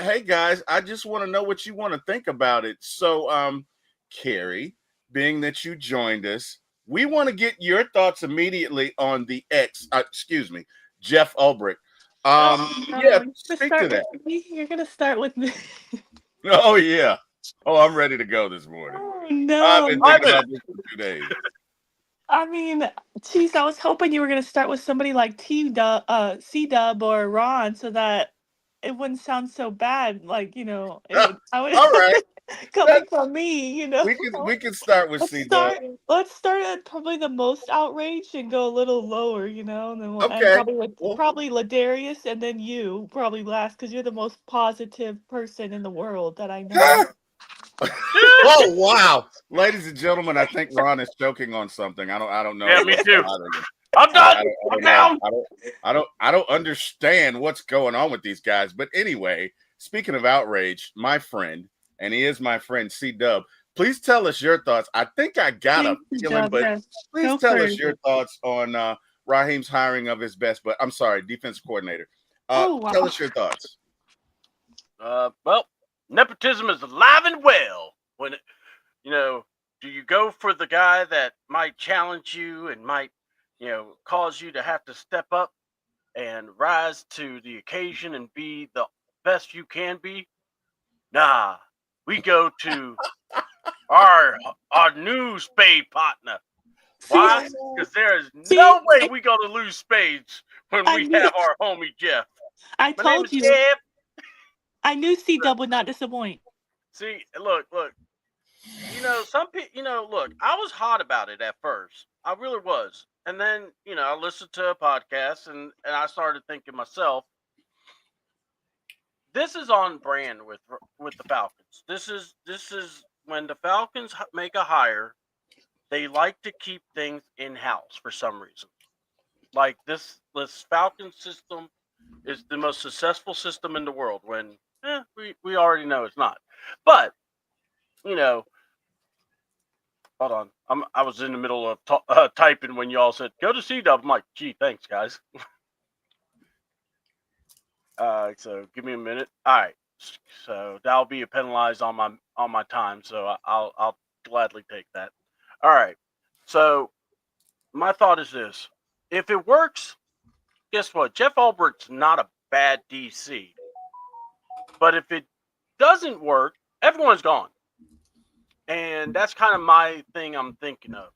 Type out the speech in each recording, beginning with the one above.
Hey guys, I just want to know what you want to think about it. So, Carrie, being that you joined us, we want to get your thoughts immediately on the excuse me, Jeff Ulbrich. Yeah, speak to that. You're gonna start with me. Oh yeah. Oh, I'm ready to go this morning. Oh I've no. been thinking about this for 2 days. I mean, geez, I was hoping you were gonna start with somebody like C Dub or Ron, so that it wouldn't sound so bad. Like, it would. I would All right. coming That, from me. we can start with Let's C Dub. start. Let's start at probably the most outraged and go a little lower. And then and Okay. Well, probably Ladarius, and then you probably last because you're the most positive person in the world that I know. oh wow, ladies and gentlemen, I think Ron is choking on something. I don't know. Yeah, me what's too. bothering him. I'm I done. don't, I I'm don't know. down. I don't understand what's going on with these guys. But anyway, speaking of outrage, my friend, and he is my friend C Dub. Please tell us your thoughts. I think I got a Thank you, feeling, Dub. but Yes. please Go tell us first. your thoughts on Raheem's hiring of his best. But I'm sorry, defensive coordinator. Oh Tell wow. us your thoughts. Well, nepotism is alive and well. When do you go for the guy that might challenge you and might, cause you to have to step up and rise to the occasion and be the best you can be? Nah, we go to our new spade partner. See, Why? Because there is see, no way we gonna lose spades when I we knew. have our homie Jeff. I My name told is you. Jeff. I knew C Dub would not disappoint. See, look. Some people. Look. I was hot about it at first. I really was, and then I listened to a podcast and I started thinking myself, this is on brand with the Falcons. This is when the Falcons make a hire, they like to keep things in house for some reason. Like this Falcon system is the most successful system in the world. When we already know it's not. But you know, hold on, I was in the middle of typing when y'all said go to C Dub. I'm like, gee, thanks guys. So give me a minute. All right, so that'll be penalized on my time. So I'll gladly take that. All right. So my thought is this: if it works, guess what? Jeff Ulbricht's not a bad DC. But if it doesn't work, everyone's gone. And that's kind of my thing I'm thinking of.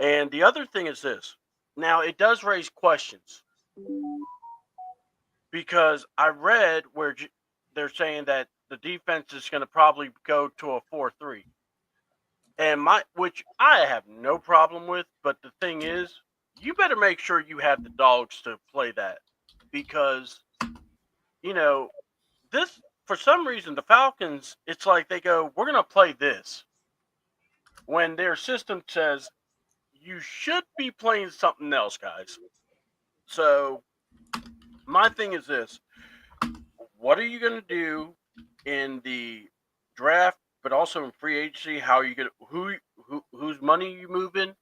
And the other thing is this. Now, it does raise questions because I read where they're saying that the defense is going to probably go to a 4-3. And which I have no problem with, but the thing is, you better make sure you have the dogs to play that because this, for some reason, the Falcons, it's like they go, we're going to play this when their system says you should be playing something else, guys. So my thing is this: what are you going to do in the draft, but also in free agency? How are you going to whose money are you moving?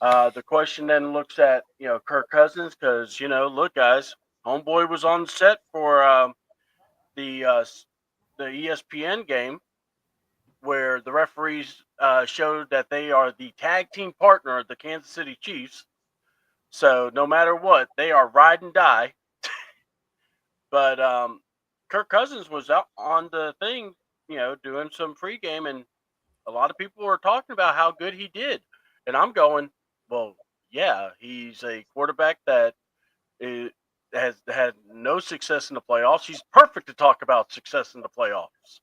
The question then looks at Kirk Cousins because look, guys, homeboy was on set for the ESPN game where the referees showed that they are the tag team partner of the Kansas City Chiefs. So no matter what, they are ride and die. But Kirk Cousins was out on the thing, doing some pregame, and a lot of people were talking about how good he did. And I'm going, well, yeah, he's a quarterback that has had no success in the playoffs. He's perfect to talk about success in the playoffs.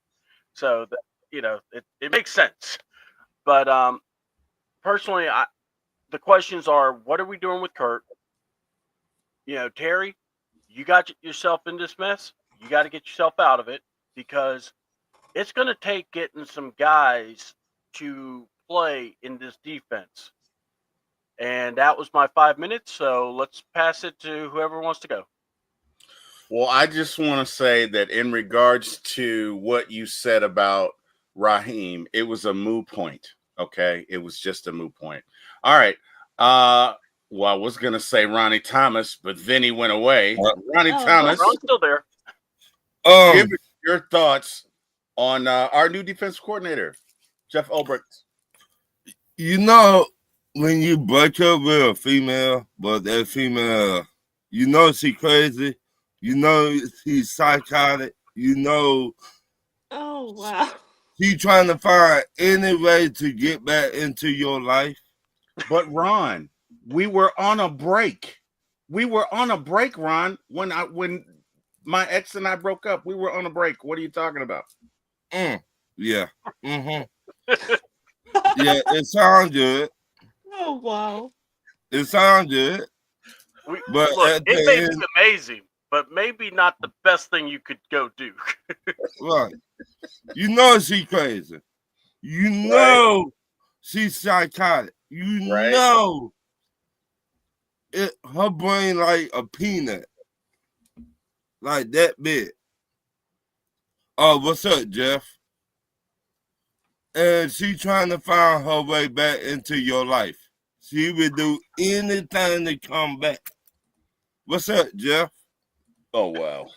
So, it makes sense. But personally, the questions are, what are we doing with Kurt? Terry, you got yourself in this mess. You got to get yourself out of it because it's going to take getting some guys to play in this defense. And that was my 5 minutes. So let's pass it to whoever wants to go. Well, I just want to say that in regards to what you said about Raheem, it was a moot point. Okay. It was just a moot point. All right. Well, I was going to say Ronnie Thomas, but then he went away. Ronnie Thomas. Ron's still there. Give your thoughts on our new defensive coordinator, Jeff Ulbrich. You know, when you break up with a female, but that female, you know she crazy, you know she's psychotic, you know Oh wow. she trying to find any way to get back into your life. But Ron, we were on a break. We were on a break, Ron. When my ex and I broke up, we were on a break. What are you talking about? Yeah. Mm-hmm. Yeah, it sounds good. Oh wow. It sounds good. But Look, at it the may end, be amazing, but maybe not the best thing you could go do. right. You know she crazy. You know she's psychotic. You know her brain like a peanut. Like that big. Oh, what's up, Jeff? And she trying to find her way back into your life. She would do anything to come back. What's up, Jeff? Oh wow.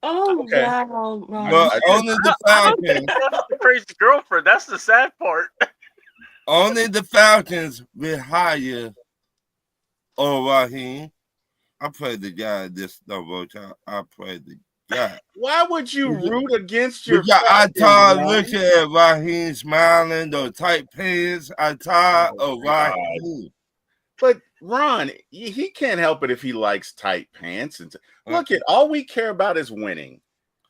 Oh Okay. wow, Ron. But only the I don't think Falcons, that's the crazy girlfriend. That's the sad part. only the Falcons will hire Raheem. I pray the guy this double time. I pray the guy. Why would you root against your Because I Falcons, tired Ron? looking at Raheem smiling, those tight pants. I tired of God. Raheem. But Ron, he can't help it if he likes tight pants. And look, all we care about is winning,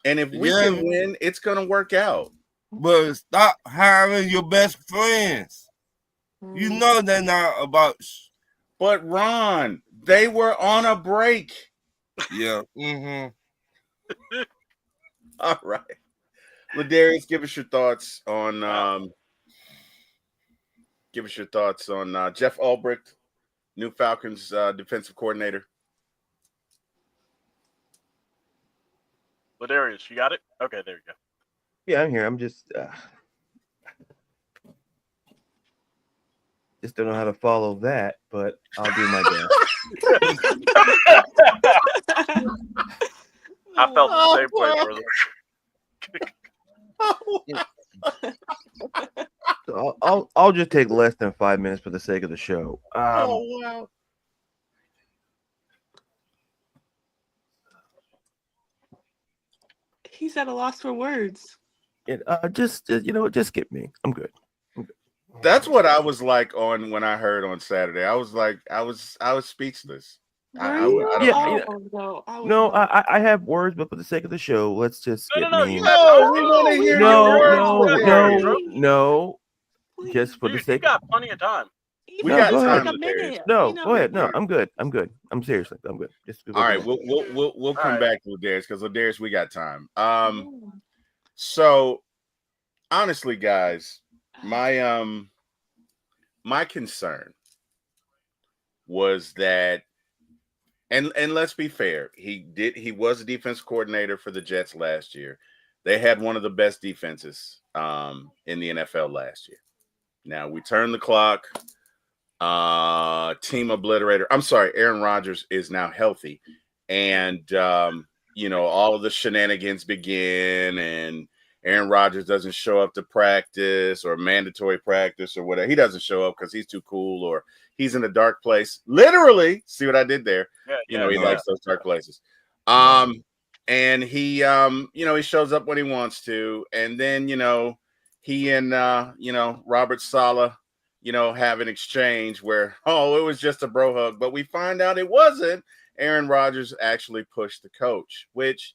and if we can win, it's gonna work out. But stop hiring your best friends. You know they're not about. But Ron, they were on a break. Yeah. Mm-hmm. All right, Ladarius, give us your thoughts on Jeff Ulbrich, new Falcons defensive coordinator. Ladarius, you got it? Okay, there you go. Yeah, I'm here. I'm just don't know how to follow that, but I'll do my best. I felt the same way, brother. So I'll just take less than 5 minutes for the sake of the show. Wow. He's at a loss for words. Just skip me. I'm good. That's what I was like when I heard on Saturday. I was like, I was speechless. I have words, but for the sake of the show, let's just skip me. We want to hear your words. No. Just for the sake. You got plenty of time. We got time. Like a minute. No, go ahead. No, I'm good. I'm seriously, I'm good. Just all right. We'll come back to Ladarius because Ladarius, we got time. So honestly, guys, my concern was that, and let's be fair, he was a defense coordinator for the Jets last year. They had one of the best defenses in the NFL last year. Now we turn the clock. Team obliterator. I'm sorry, Aaron Rodgers is now healthy, and all of the shenanigans begin, and Aaron Rodgers doesn't show up to practice or mandatory practice or whatever. He doesn't show up because he's too cool or he's in a dark place. Literally, see what I did there? He likes those dark places. And he he shows up when he wants to, and then he and Robert Saleh have an exchange where it was just a bro hug, but we find out it wasn't. Aaron Rodgers actually pushed the coach, which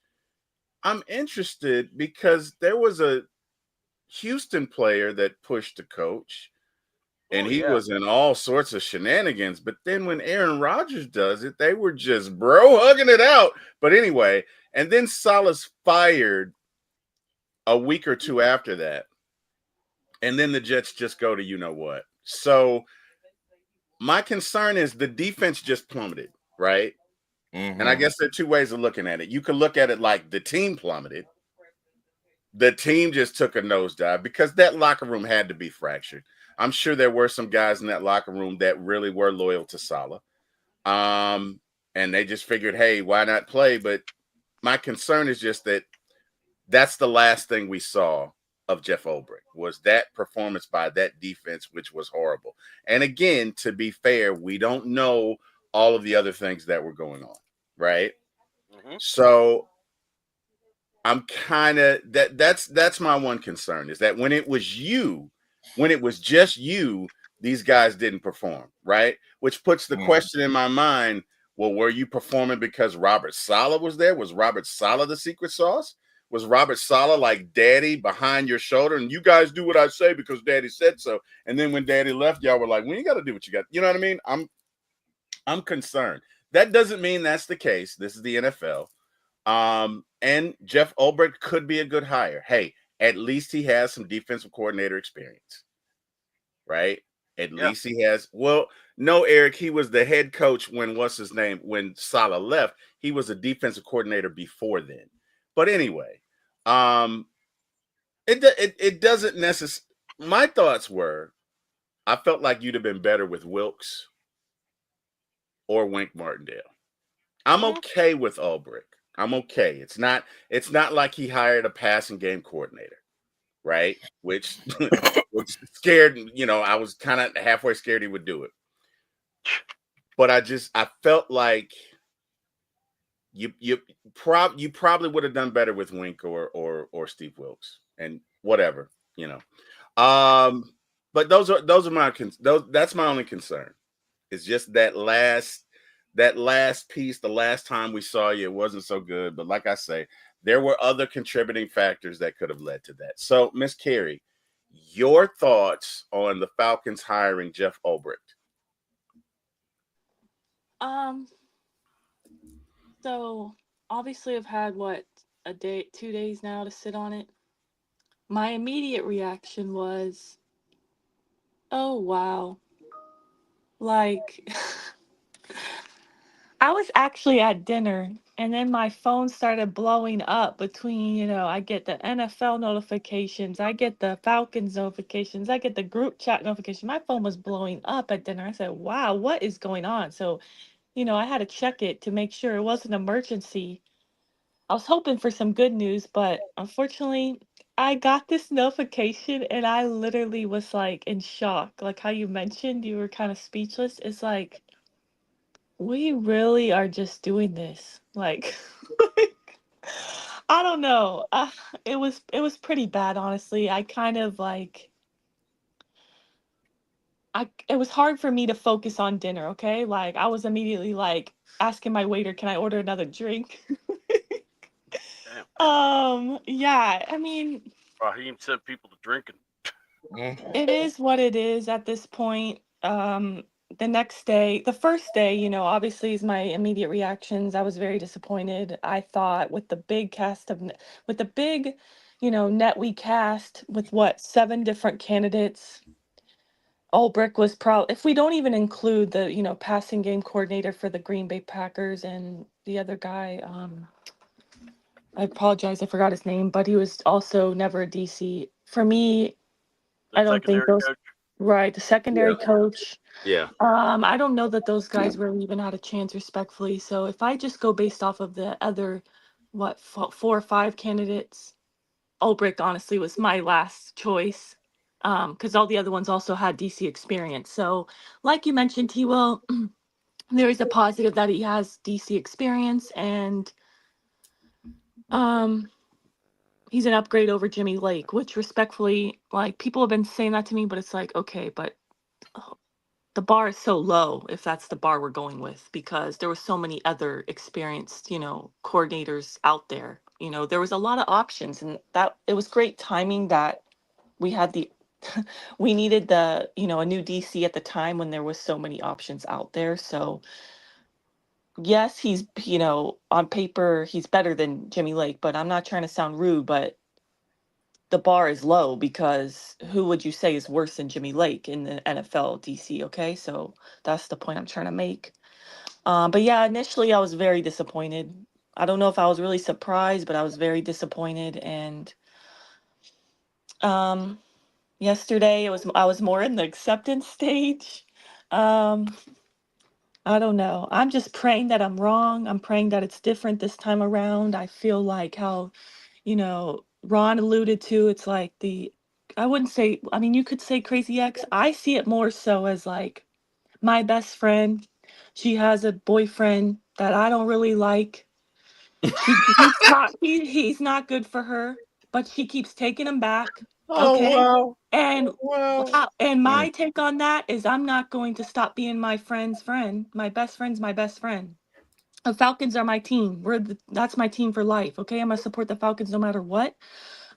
I'm interested because there was a Houston player that pushed the coach, and he was in all sorts of shenanigans. But then when Aaron Rodgers does it, they were just bro hugging it out. But anyway, and then Saleh's fired a week or two after that. And then the Jets just go to what. So my concern is the defense just plummeted, right? Mm-hmm. And I guess there are two ways of looking at it. You could look at it like the team plummeted. The team just took a nosedive because that locker room had to be fractured. I'm sure there were some guys in that locker room that really were loyal to Saleh. And they just figured, hey, why not play? But my concern is just that that's the last thing we saw of Jeff Ulbrich, was that performance by that defense, which was horrible. And again, to be fair, we don't know all of the other things that were going on, right? Mm-hmm. So I'm kind of that's my one concern, is that when it was just you, these guys didn't perform, right? Which puts the question in my mind, well, were you performing because Robert Saleh was there? Was Robert Saleh the secret sauce? Was Robert Saleh like daddy behind your shoulder and you guys do what I say because daddy said so? And then when daddy left, y'all were like, well, you got to do what you got. You know what I mean? I'm concerned. That doesn't mean that's the case. This is the NFL. And Jeff Ulbrich could be a good hire. Hey, at least he has some defensive coordinator experience, right? At least he has. Well, no, Eric, he was the head coach when when Saleh left. He was a defensive coordinator before then. But anyway, it doesn't necessarily. My thoughts were, I felt like you'd have been better with Wilkes or Wink Martindale. I'm okay with Ulbrich. I'm okay. It's not like he hired a passing game coordinator, right? Which scared, I was kind of halfway scared he would do it. But I felt like you probably would have done better with Wink or Steve Wilkes and whatever, But those are that's my only concern. It's just that last piece, the last time we saw you, it wasn't so good. But like I say, there were other contributing factors that could have led to that. So, Miss Carey, your thoughts on the Falcons hiring Jeff Ulbrich? So obviously I've had 2 days now to sit on it. My immediate reaction was, oh wow. Like I was actually at dinner and then my phone started blowing up between, I get the NFL notifications, I get the Falcons notifications, I get the group chat notification. My phone was blowing up at dinner. I said, wow, what is going on? So, I had to check it to make sure it wasn't an emergency. I was hoping for some good news, but unfortunately, I got this notification and I literally was like in shock. Like how you mentioned, you were kind of speechless. It's like, we really are just doing this. Like, I don't know. It was pretty bad, honestly. I kind of like it was hard for me to focus on dinner, okay? Like I was immediately like asking my waiter, "Can I order another drink?" Yeah, I mean, Raheem sent people to drinking. it is what it is at this point. The first day, obviously is my immediate reactions. I was very disappointed. I thought with the big with the big, net we cast with 7 different candidates. Ulbrich was probably, if we don't even include the, passing game coordinator for the Green Bay Packers and the other guy, I apologize, I forgot his name, but he was also never a DC. For me, The I don't think secondary those, coach. right, the secondary coach. Yeah. I don't know that those guys really even had a chance, respectfully. So if I just go based off of the other, 4 or 5 candidates, Ulbrich honestly was my last choice, because all the other ones also had DC experience. So, like you mentioned, he will. There is a positive that he has DC experience, and he's an upgrade over Jimmy Lake, which respectfully, like people have been saying that to me, but it's like, okay, but the bar is so low if that's the bar we're going with, because there were so many other experienced, coordinators out there. There was a lot of options, and that it was great timing that we had we needed a new DC at the time when there was so many options out there. So yes, he's, on paper he's better than Jimmy Lake, but I'm not trying to sound rude, but the bar is low, because who would you say is worse than Jimmy Lake in the NFL DC? Okay, so that's the point I'm trying to make. But yeah, initially I was very disappointed. I don't know if I was really surprised, but I was very disappointed. And yesterday I was more in the acceptance stage. Um, I don't know. I'm just praying that I'm wrong. I'm praying that it's different this time around. I feel like how Ron alluded to, it's like I wouldn't say, I mean, you could say crazy ex. I see it more so as like my best friend. She has a boyfriend that I don't really like. He's not good for her, but she keeps taking him back. Oh Okay. wow, And wow. my take on that is I'm not going to stop being my friend's friend. My best friend's my best friend. The Falcons are my team. That's my team for life. Okay. I'm gonna support the Falcons no matter what.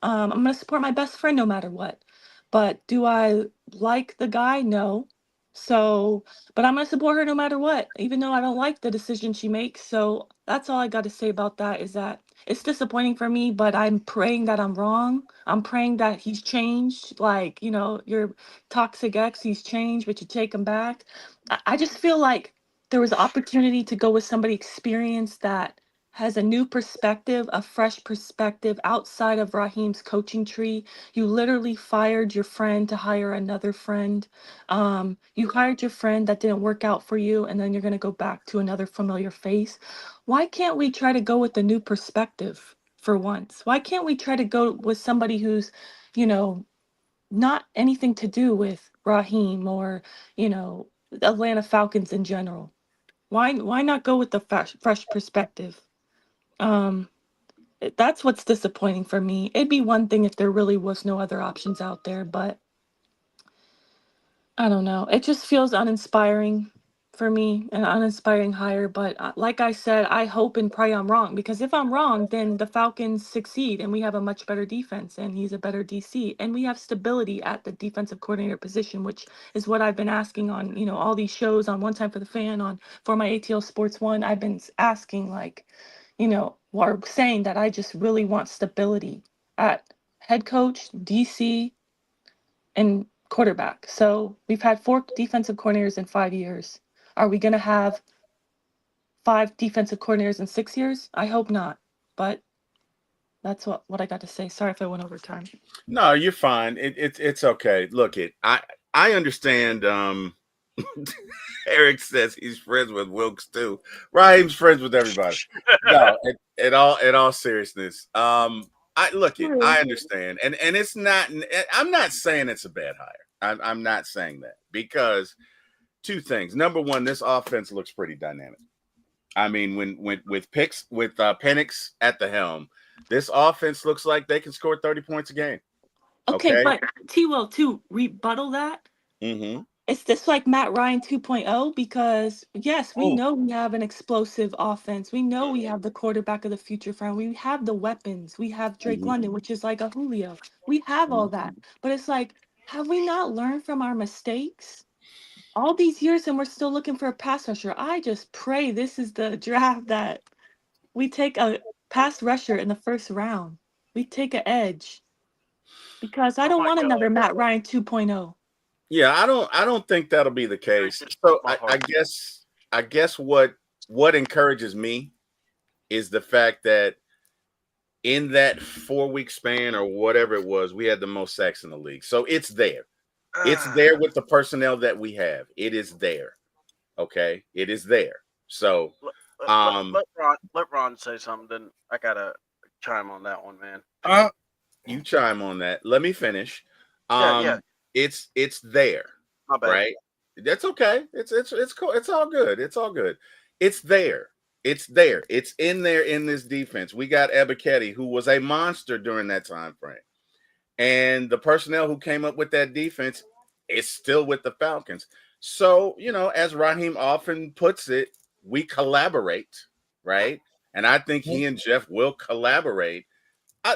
I'm gonna support my best friend no matter what. But do I like the guy? No. So, but I'm gonna support her no matter what, even though I don't like the decision she makes. So that's all I got to say about that is that it's disappointing for me, but I'm praying that I'm wrong. I'm praying that he's changed. Like, your toxic ex, he's changed, but you take him back. I just feel like there was opportunity to go with somebody experienced that has a new perspective, a fresh perspective outside of Raheem's coaching tree. You literally fired your friend to hire another friend. You hired your friend that didn't work out for you, and then you're going to go back to another familiar face. Why can't we try to go with a new perspective for once? Why can't we try to go with somebody who's, you know, not anything to do with Raheem or, the Atlanta Falcons in general? Why not go with the fresh perspective? Um, that's what's disappointing for me. It'd be one thing if there really was no other options out there, but I don't know. It just feels uninspiring for me, an uninspiring hire. But like I said, I hope and pray I'm wrong because if I'm wrong, then the Falcons succeed and we have a much better defense and he's a better DC and we have stability at the defensive coordinator position, which is what I've been asking on, all these shows on One Time for the Fan, on For My ATL Sports 1. I've been asking like, or saying that I just really want stability at head coach, DC, and quarterback. So we've had 4 defensive coordinators in 5 years. Are we going to have 5 defensive coordinators in 6 years? I hope not. But that's what I got to say. Sorry if I went over time. No, you're fine. It's okay. Look, I understand. Eric says he's friends with Wilkes too. Raheem's friends with everybody. No, in all seriousness, I understand, and it's not. I'm not saying it's a bad hire. I'm not saying that because 2 things. Number one, this offense looks pretty dynamic. I mean, when with Penix at the helm, this offense looks like they can score 30 points a game. Okay, Okay. but T-Will, to rebuttal that, Mm-hmm. is this like Matt Ryan 2.0? Because yes, we Oh. know we have an explosive offense. We know we have the quarterback of the future friend. We have the weapons. We have Drake Mm-hmm. London, which is like a Julio. We have all that. But it's like, have we not learned from our mistakes all these years and we're still looking for a pass rusher? I just pray this is the draft that we take a pass rusher in the first round. We take an edge because I Oh don't my want God. another Matt Ryan 2.0. Yeah, I don't think that'll be the It case. just So broke my heart. I guess what encourages me is the fact that in that 4-week span or whatever it was, we had the most sacks in the league. So it's there. It's there with the personnel that we have. It is there. Okay. It is there. So Let Ron say something. Then I gotta chime on that one, man. you chime on that. Let me finish. Yeah. It's there. My bad. Right? That's okay. It's cool. It's all good. It's all good. It's there. It's there. It's in there in this defense. We got Ebiketie, who was a monster during that time frame. And the personnel who came up with that defense is still with the Falcons. So, as Raheem often puts it, we collaborate, right? And I think he and Jeff will collaborate.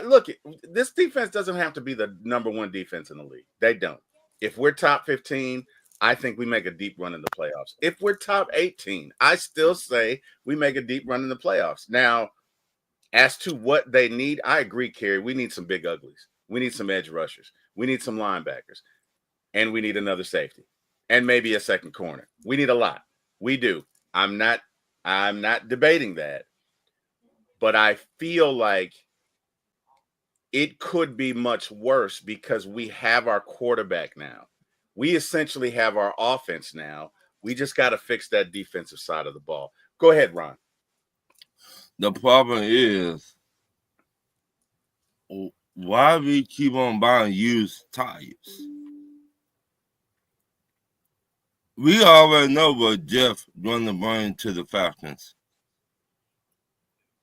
Look, this defense doesn't have to be the number 1 defense in the league. They don't. If we're top 15, I think we make a deep run in the playoffs. If we're top 18, I still say we make a deep run in the playoffs. Now, as to what they need, I agree, Kerry. We need some big uglies. We need some edge rushers. We need some linebackers. And we need another safety. And maybe a second corner. We need a lot. We do. I'm not debating that. But I feel like it could be much worse because we have our quarterback now. We essentially have our offense now. We just got to fix that defensive side of the ball. Go ahead, Ron. The problem is why we keep on buying used tires? We already know what Jeff going to bring to the Falcons.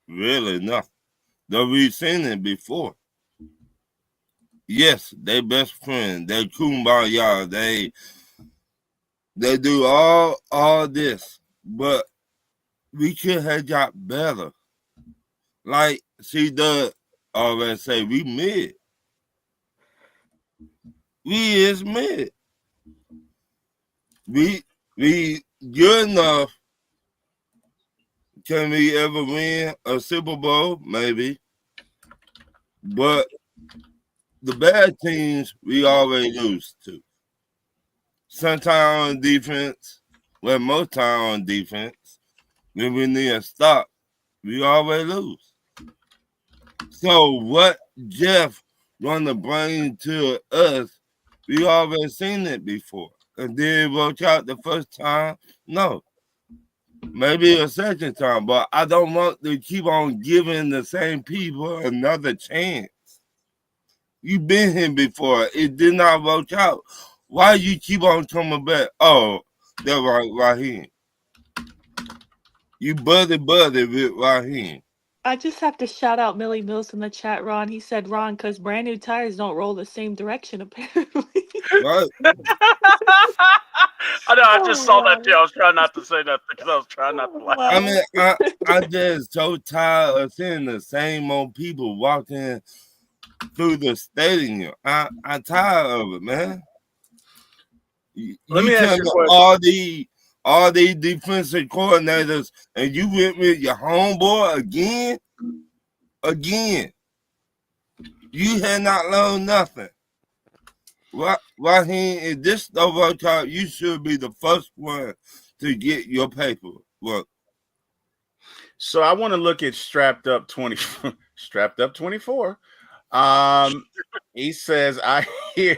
Really nothing. Though we've seen it before. Yes, they best friend. They kumbaya. They do all this, but we could have got better. Like she does already say, we mid. We is mid. We good enough. Can we ever win a Super Bowl? Maybe. But the bad teams we always lose to. Sometimes on defense, well, most time on defense, when we need a stop, we always lose. So what Jeff gonna bring to us, we already seen it before. And did it work out the first time? No. Maybe a second time, but I don't want to keep on giving the same people another chance. You've been here before. It did not work out. Why you keep on coming back? Oh, that's Raheem. You buddy with Raheem. I just have to shout out Millie Mills in the chat, Ron. He said, Ron, because brand new tires don't roll the same direction, apparently. Right? I know. I just saw that too. I was trying not to say nothing because I was trying not to laugh. I mean, I'm just so tired of seeing the same old people walking through the stadium. I'm tired of it, man. Let me ask you a question. All these defensive coordinators, and you went with your homeboy again. You had not learned nothing. Raheem, if this don't work out, you should be the first one to get your paperwork. So I want to look at strapped up 24. He says, I hear.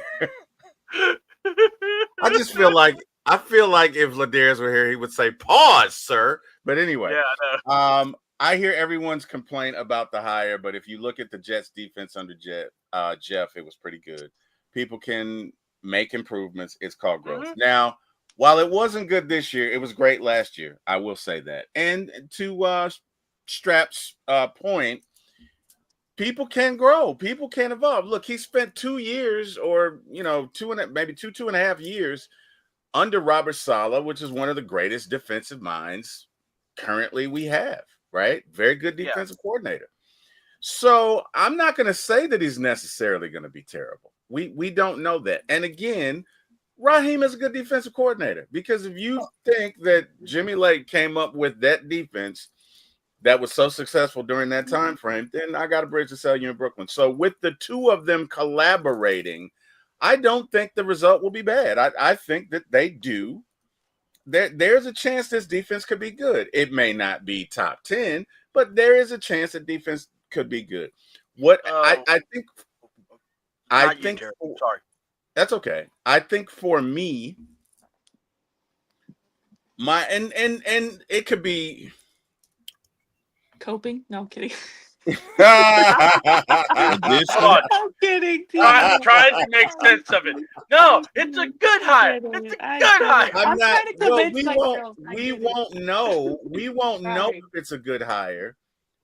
I feel like if Ladarius were here, he would say, "Pause, sir." But anyway, Yeah, I know. I hear everyone's complaint about the hire, but if you look at the Jets' defense under Jeff, it was pretty good. People can make improvements. It's called growth. Mhm. Now, while it wasn't good this year, it was great last year. I will say that. And to Strap's point, people can grow. People can evolve. Look, he spent 2 years, or two and a half years under Robert Saleh, which is one of the greatest defensive minds currently we have, right? Very good defensive coordinator. So I'm not going to say that he's necessarily going to be terrible. We don't know that. And again, Raheem is a good defensive coordinator, because if you think that Jimmy Lake came up with that defense that was so successful during that time frame, then I got a bridge to sell you in Brooklyn. So with the two of them collaborating, I don't think the result will be bad. I think that they do. There's a chance this defense could be good. It may not be top 10, but there is a chance that defense could be good. I think sorry. That's okay. I think for me, and it could be Coping? No, I'm kidding. Hold on. I'm kidding. I'm trying to make sense of it. No, it's a good hire. It's a good hire. I'm trying to convince myself. We won't know. We won't know if it's a good hire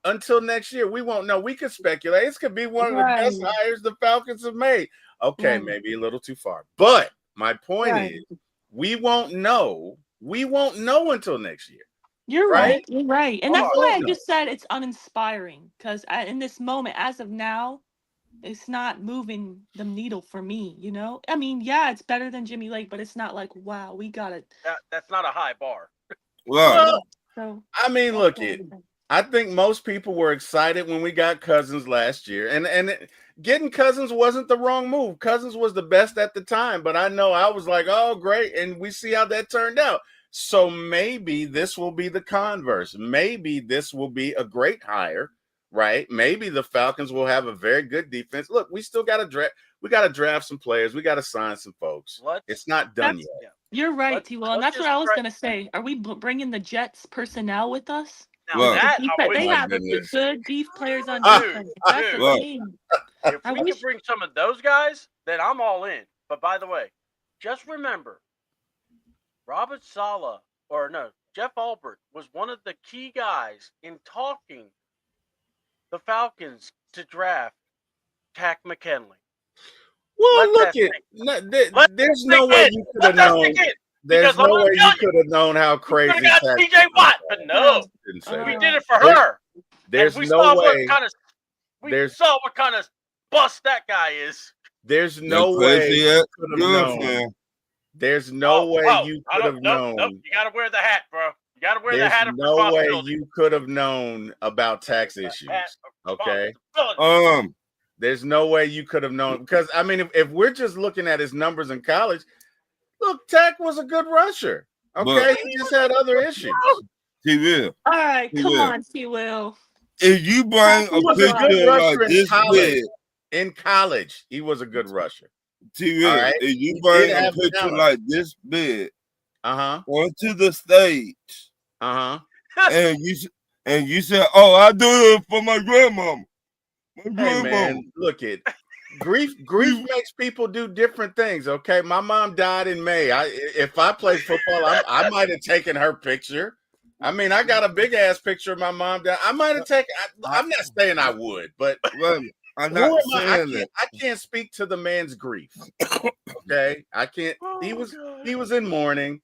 until next year. We won't know. We could speculate. This could be one of the best hires the Falcons have made. Okay, maybe a little too far. But my point is, we won't know. We won't know until next year. You're right. You're right. And that's why I just said it's uninspiring, because in this moment, as of now, it's not moving the needle for me, I mean, yeah, it's better than Jimmy Lake, but it's not like, wow, we got it. That's not a high bar. Well, I mean, look, I think most people were excited when we got Cousins last year. And getting Cousins wasn't the wrong move. Cousins was the best at the time. But I know I was like, oh, great. And we see how that turned out. So maybe this will be the converse. Maybe this will be a great hire, right? Maybe the Falcons will have a very good defense. Look, we still got to draft. We got to draft some players. We got to sign some folks. It's not done yet. You're right, T-Will. And that's what I was going to say. Are we bringing the Jets personnel with us? Now they have good beef players on defense. That's the thing. If I we wish- can bring some of those guys, then I'm all in. But by the way, just remember, Jeff Ulbrich was one of the key guys in talking the Falcons to draft Tack McKinley. Well, Let look that at there's sink no way in. you could Let have that known. sink in. There's Because I'm no gonna way you tell you, could have known how we could crazy have got Tack TJ Watt, but no, didn't say we that. did it for There- her. There's And we no saw way. saw what kind of bust that guy is. There's no That way crazy you ass could have known. girlfriend. There's no way you I could don't have nope. known. You gotta wear the hat, bro. You gotta wear the There's hat of no way responsibility. you could have known about tax issues. Hat of Okay. responsibility. There's no way you could have known, because I mean, if we're just looking at his numbers in college, look, Tack was a good rusher. Okay, But- he just had other issues. T-Will. All right, He come will. on, T-Will. If you bring He was a a good picture rusher like in this college. big, In college, he was a good rusher. T-Will, All right. if you He bring did a have picture talent. like this big Uh-huh. onto the stage, Uh-huh. and you say, "Oh, I do it for my grandmama." My Hey grandmama. man, look it. Grief makes people do different things. Okay, my mom died in May. If I played football, I might have taken her picture. I mean, I got a big ass picture of my mom. I might have taken. I'm not saying I would, but Wait, I'm who not am saying that. I can't speak to the man's grief. Okay, I can't. He was in mourning.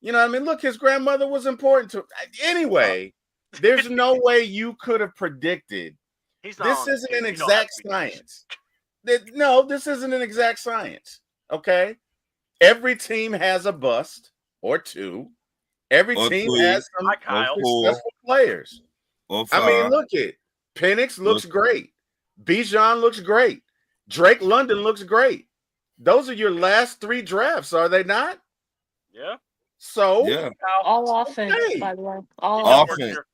You know what I mean? Look, his grandmother was important to. Anyway, there's no way you could have predicted. He's not This on the isn't team. an You don't have exact to be- science. No, this isn't an exact science. Okay, every team has a bust or two. Every Or team three. has some Hi, Kyle. successful players. Or I mean, five. look at Penix looks great. Bijan looks great. Drake London looks great. Those are your last three drafts, are they not? Yeah. So, Yeah, Kyle. All offense, Hey. by the way. You All know offense. we're offense. here.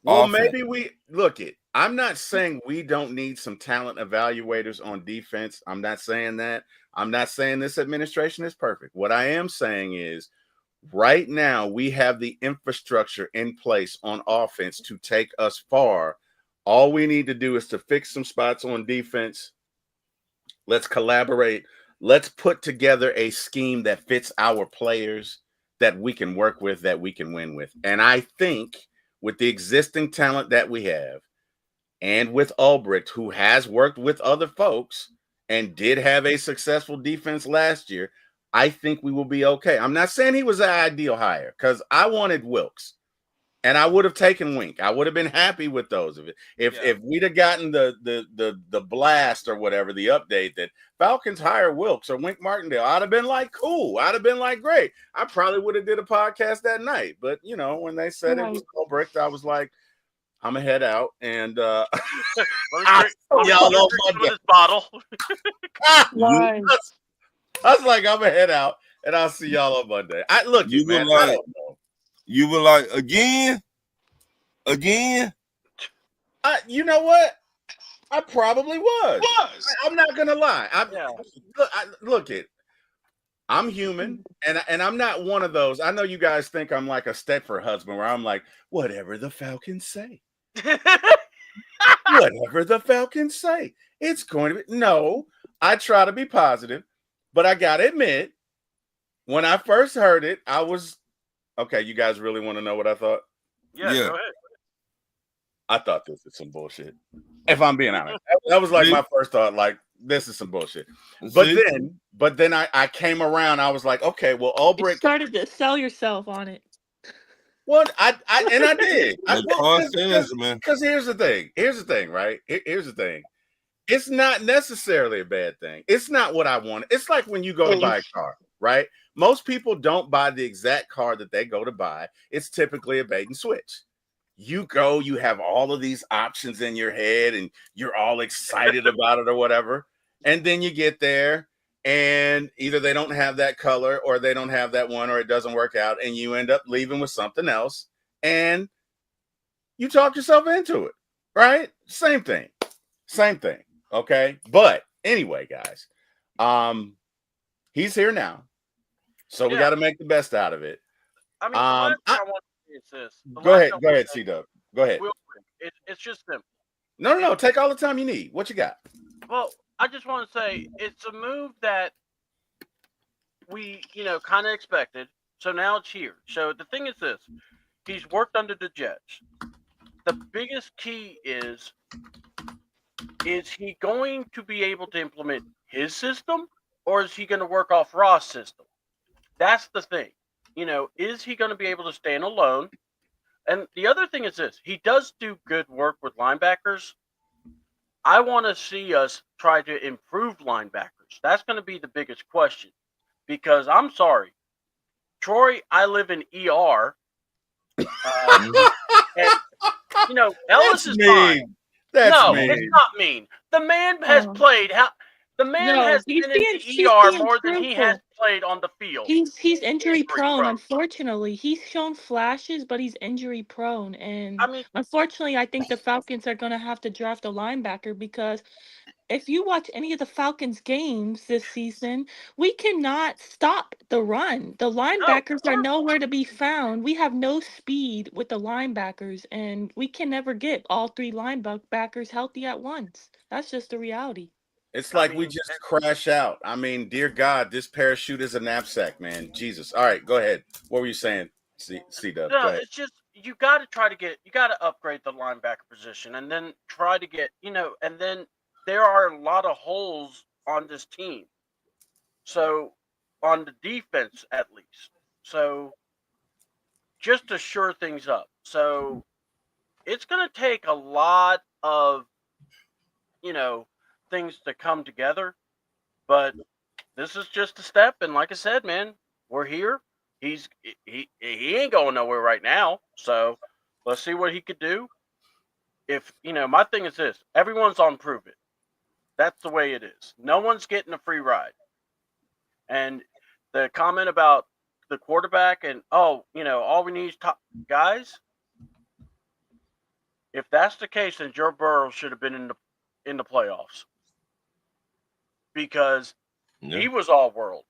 well, Offense. maybe we look it. I'm not saying we don't need some talent evaluators on defense. I'm not saying that. I'm not saying this administration is perfect. What I am saying is right now we have the infrastructure in place on offense to take us far. All we need to do is to fix some spots on defense. Let's collaborate. Let's put together a scheme that fits our players, that we can work with, that we can win with. And I think with the existing talent that we have, and with Ulbrich, who has worked with other folks and did have a successful defense last year, I think we will be okay. I'm not saying he was the ideal hire, because I wanted Wilkes and I would have taken Wink. I would have been happy with those. If we'd have gotten the blast or whatever, the update that Falcons hire Wilkes or Wink Martindale, I'd have been like, cool. I'd have been like, great. I probably would have did a podcast that night. But, you know, when they said it was Ulbrich, I was like, I'm going to head out. And Let me y'all drink know some Monday. of this bottle. Right. I was like, I'm going to head out, and I'll see y'all on Monday. Look, You man, were I like- don't know. You were like, again? You know what? I probably was. I'm not gonna lie. Look it. I'm human, and I'm not one of those. I know you guys think I'm like a Stepford husband, where I'm like, whatever the Falcons say, whatever the Falcons say, it's going to be. No, I try to be positive, but I gotta admit, when I first heard it, I was okay. You guys really want to know what I thought? Yeah, Yeah. go ahead. I thought this was some bullshit. If I'm being honest, that was like my first thought. Like, this is some bullshit. But then I came around. I was like, okay, well, You Ulbrich. started to sell yourself on it. Well, I did. Man. Because here's the thing, right? Here's the thing. It's not necessarily a bad thing. It's not what I want. It's like when you go to buy a car, right? Most people don't buy the exact car that they go to buy. It's typically a bait and switch. You go, you have all of these options in your head, and you're all excited about it or whatever. And then you get there, and either they don't have that color, or they don't have that one, or it doesn't work out, and you end up leaving with something else, and you talk yourself into it, right? Same thing. Okay. But anyway, guys, he's here now, so we got to make the best out of it. I mean, the last thing I want to say is this. Go ahead, C-Dub. Go ahead. It's just simple. No. Take all the time you need. What you got? Well, I just want to say it's a move that we, kind of expected. So now it's here. So the thing is this: he's worked under the Jets. The biggest key is he going to be able to implement his system, or is he going to work off Ross' system? That's the thing. Is he going to be able to stand alone? And the other thing is this: he does do good work with linebackers. I want to see us try to improve linebackers. That's going to be the biggest question. Because I'm sorry, Troy, I live in ER. And, Ellis is fine. That's It's mean. not mean. The man has played. The man No, has he's been in he's the ER being more than he has truthful. played on the field. He's injury prone, prone. unfortunately. He's shown flashes, but he's injury prone. And I mean, unfortunately, I think the Falcons are going to have to draft a linebacker because if you watch any of the Falcons games this season, we cannot stop the run. The linebackers are nowhere to be found. We have no speed with the linebackers, and we can never get all three linebackers healthy at once. That's just the reality. It's like we just crash out. I mean, dear God, this parachute is a knapsack, man. Jesus. All right, go ahead. What were you saying, C-Dub? Go no, ahead. it's just you got to upgrade the linebacker position, and then try to get, and then there are a lot of holes on this team. So, on the defense at least. So, just to shore things up. So, it's going to take a lot of, things to come together. But this is just a step. And like I said, man, we're here. He ain't going nowhere right now. So, let's see what he could do. If, my thing is this. Everyone's on prove it. That's the way it is. No one's getting a free ride. And the comment about the quarterback and, all we need is top guys. If that's the case, then Joe Burrow should have been in the playoffs because he was all world.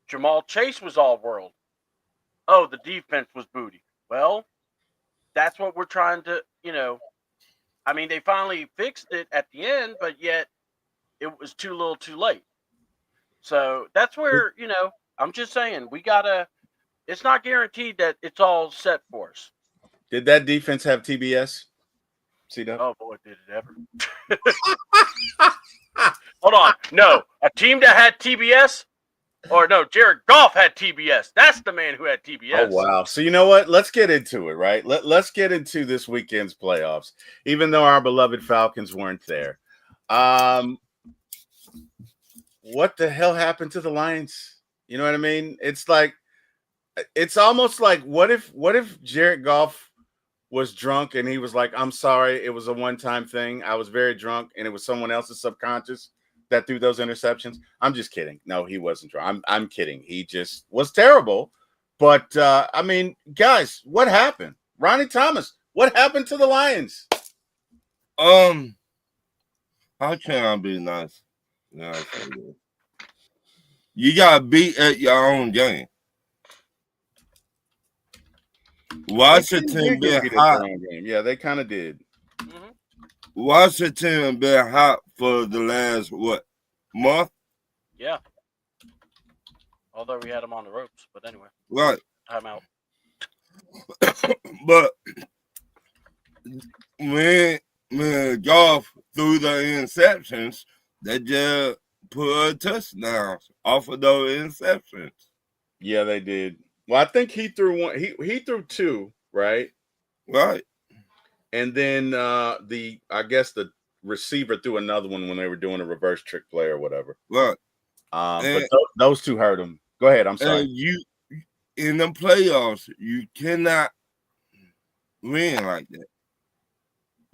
Jamal Chase was all world. Oh, the defense was booty. Well, that's what we're trying to, I mean, they finally fixed it at the end, but yet it was too little too late. So that's where, I'm just saying it's not guaranteed that it's all set for us. Did that defense have TBS? C-Dub? Oh, boy, did it ever. Hold on. No, a team that had TBS? Or no, Jared Goff had TBS. That's the man who had TBS. Oh, wow. So you know what? Let's get into it, right? Let's get into this weekend's playoffs, even though our beloved Falcons weren't there. What the hell happened to the Lions? You know what I mean? It's almost like what if Jared Goff was drunk and he was like, I'm sorry, it was a one-time thing. I was very drunk and it was someone else's subconscious that threw those interceptions. I'm just kidding. No, he wasn't drunk. I'm kidding. He just was terrible. But I mean, guys, what happened? Ronnie Thomas, what happened to the Lions? How can I be nice? You gotta beat at your own game. Washington been hot. Yeah, they kind of did. Mm-hmm. Washington been hot for the last month? Yeah. Although we had them on the ropes, but anyway. Right. Time out. But when Goff threw the interceptions, they just put touchdowns off of those interceptions. Yeah, they did. Well, I think he threw one. He threw two, right? Right. And then I guess the receiver threw another one when they were doing a reverse trick play or whatever. Right. But those two hurt him. Go ahead. I'm sorry. You in the playoffs, you cannot win like that.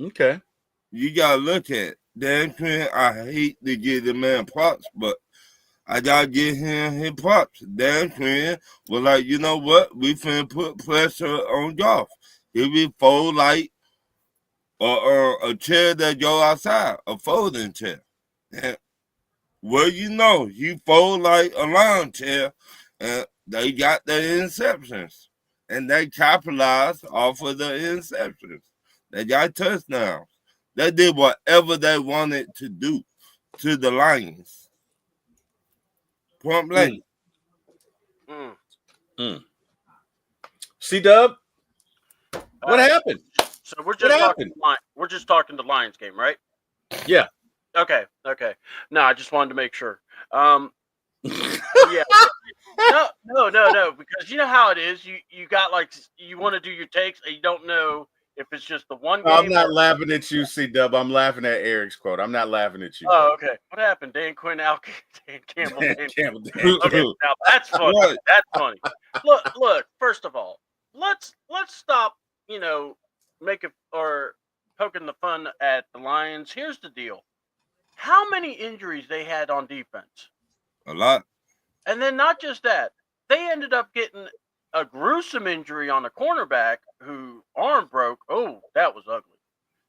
Okay. You gotta look at Dan Quinn. I hate to give the man props, but I gotta give him his props. Dan Quinn was like, you know what? We finna put pressure on Goff. He will fold like a chair that go outside, a folding chair. And well, you fold like a lawn chair, and they got the interceptions, and they capitalized off of the interceptions. They got touchdowns. They did whatever they wanted to do. to the Lions. Point blank. C-Dub, what happened? So we're just talking. We're just talking the Lions game, right? Yeah. Okay. No, I just wanted to make sure. Yeah. No. Because you know how it is. You got you want to do your takes, and you don't know if it's just the one game. I'm not laughing at you, C-Dub. I'm laughing at Eric's quote. I'm not laughing at you. Oh, okay. What happened? Dan Quinn, Dan Campbell. Dan Campbell. Okay, now that's funny. What? That's funny. Look. First of all, let's stop. Making or poking the fun at the Lions. Here's the deal: how many injuries they had on defense? A lot. And then not just that, they ended up getting a gruesome injury on a cornerback who arm broke. Oh, that was ugly.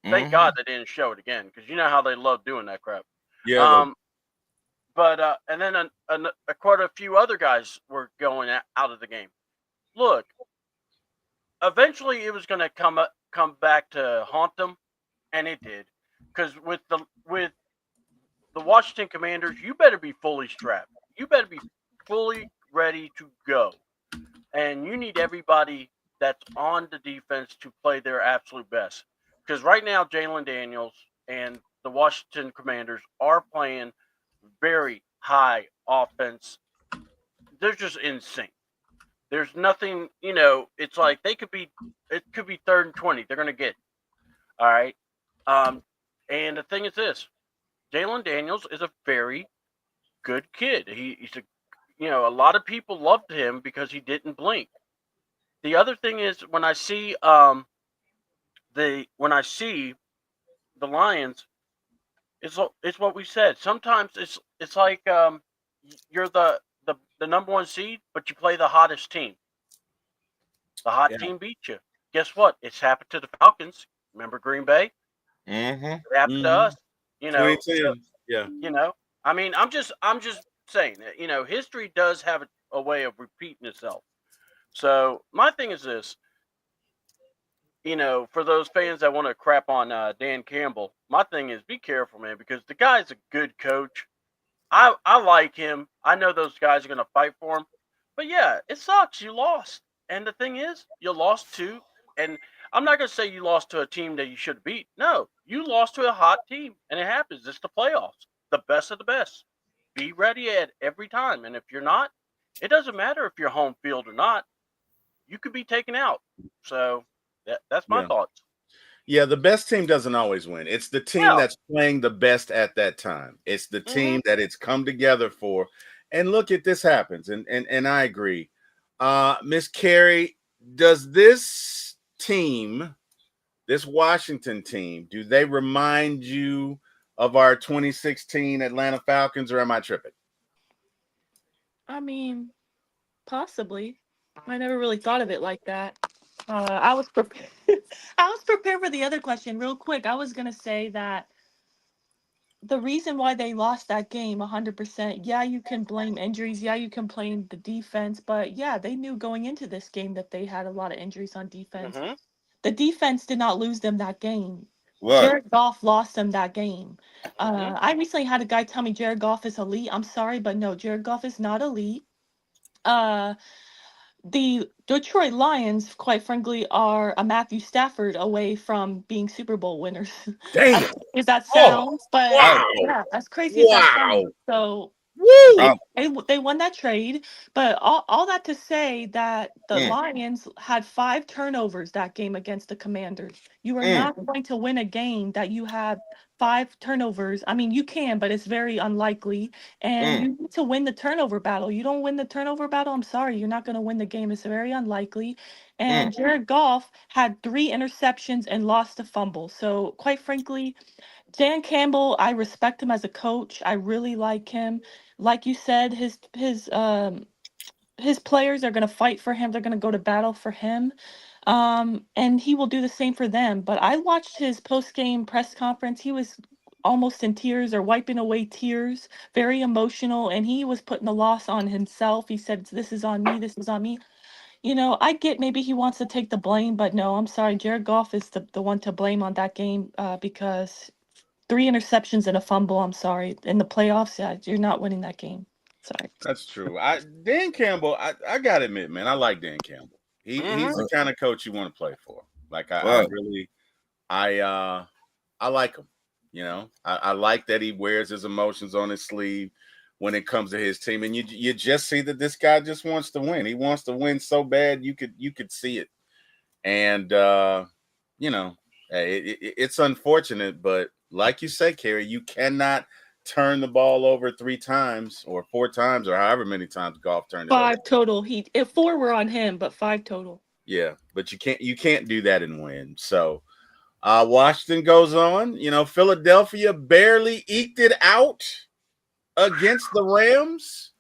Thank God they didn't show it again, because you know how they love doing that crap. Yeah. But and then quite a few other guys were going out of the game. Look, eventually it was going to come back to haunt them, and it did. Because with the Washington Commanders, you better be fully strapped. You better be fully ready to go. And you need everybody that's on the defense to play their absolute best. Because right now, Jalen Daniels and the Washington Commanders are playing very high offense. They're just in sync. There's nothing, it's like it could be 3rd and 20. They're going to get it. All right. And the thing is this: Jalen Daniels is a very good kid. He's a lot of people loved him because he didn't blink. The other thing is when I see the Lions, it's what we said. Sometimes it's like you're the number 1 seed, but you play the hottest team. The hot team beats you. Guess what? It's happened to the Falcons. Remember Green Bay? It happened to us. 2010. Yeah. I mean, I'm just saying that, history does have a way of repeating itself. So my thing is this, for those fans that want to crap on Dan Campbell, my thing is be careful, man, because the guy's a good coach. I like him. I know those guys are going to fight for him. But yeah, it sucks. You lost. And the thing is, you lost to, and I'm not going to say you lost to a team that you should beat. No, you lost to a hot team, and it happens. It's the playoffs. The best of the best. Be ready at every time. And if you're not, it doesn't matter if you're home field or not. You could be taken out. So that's my thoughts. Yeah, the best team doesn't always win. It's the team that's playing the best at that time. It's the team that it's come together for. And look, this happens. And I agree. Miss Carey, does this team, this Washington team, do they remind you of our 2016 Atlanta Falcons, or am I tripping? I mean, possibly. I never really thought of it like that. I was prepared. I was prepared for the other question. Real quick, I was gonna say that the reason why they lost that game 100%. Yeah, you can blame injuries. Yeah, you can blame the defense. But yeah, they knew going into this game that they had a lot of injuries on defense. The defense did not lose them that game. What? Jared Goff lost them that game. I recently had a guy tell me Jared Goff is elite. I'm sorry, but no, Jared Goff is not elite. The Detroit Lions, quite frankly, are a Matthew Stafford away from being Super Bowl winners. Damn. As that sounds, but yeah, as crazy as that sounds. So they won that trade, but all that to say that the Lions had 5 turnovers that game against the Commanders. You are not going to win a game that you have 5 turnovers. I mean, you can, but it's very unlikely. And you need to win the turnover battle. You don't win the turnover battle, I'm sorry, you're not going to win the game. It's very unlikely. And Jared Goff had 3 interceptions and lost a fumble. So quite frankly, Dan Campbell, I respect him as a coach. I really like him. Like you said, his players are going to fight for him. They're going to go to battle for him. And he will do the same for them. But I watched his post-game press conference. He was almost in tears or wiping away tears, very emotional, and he was putting the loss on himself. He said, "This is on me. This is on me." I get maybe he wants to take the blame, but no, I'm sorry. Jared Goff is the one to blame on that game because 3 interceptions and a fumble. I'm sorry. In the playoffs, yeah, you're not winning that game. Sorry. That's true. Dan Campbell, I gotta admit, man, I like Dan Campbell. He's the kind of coach you want to play for. Like I really I like him. You know, I like that he wears his emotions on his sleeve when it comes to his team, and you just see that this guy just wants to win. He wants to win so bad you could see it, and you know, it's unfortunate, but like you say, Kerry, you cannot turn the ball over 3 times or 4 times or however many times Goff turned it over. 5 total. If 4 were on him, but 5 total. Yeah, but you can't do that and win. So Washington goes on. You know, Philadelphia barely eked it out against the Rams,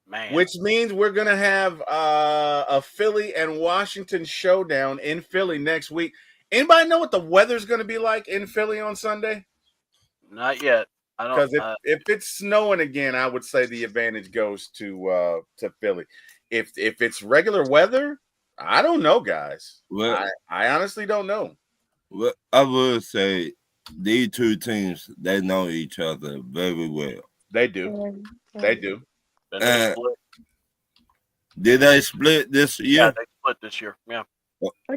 Man. which means we're going to have a Philly and Washington showdown in Philly next week. Anybody know what the weather's going to be like in Philly on Sunday? Not yet. I don't. Because if it's snowing again, I would say the advantage goes to Philly. If it's regular weather, I don't know, guys. Well, I honestly don't know. Well, I would say these two teams, they know each other very well. They do. They do. Then they split. Did they split this year? Yeah, they split this year. Yeah.